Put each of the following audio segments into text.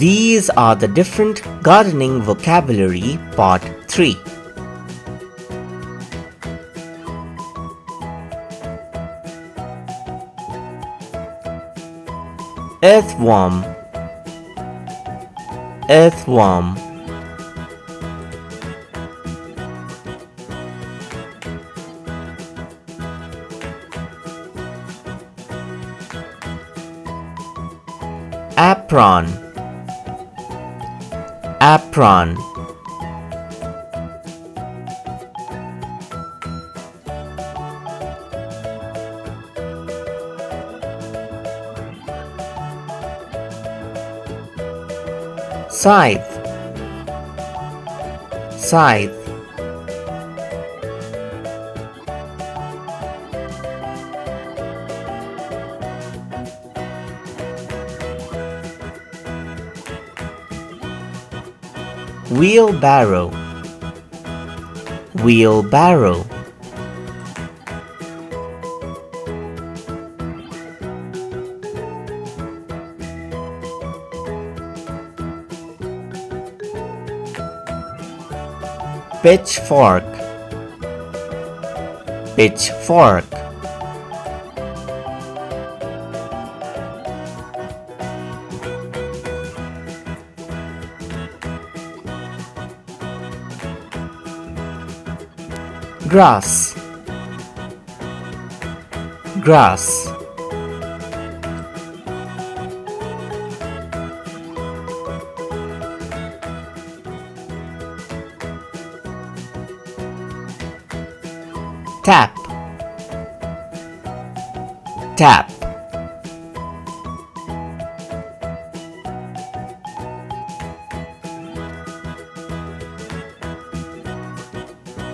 These are the different gardening vocabulary part 3. Earthworm, earthworm. Apron, apron. Scythe, scythe. Wheelbarrow, wheelbarrow. Pitchfork, pitchfork. Grass, grass. Tap, tap.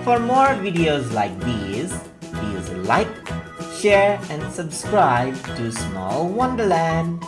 For more videos like these, please like, share and subscribe to Small Wonderland.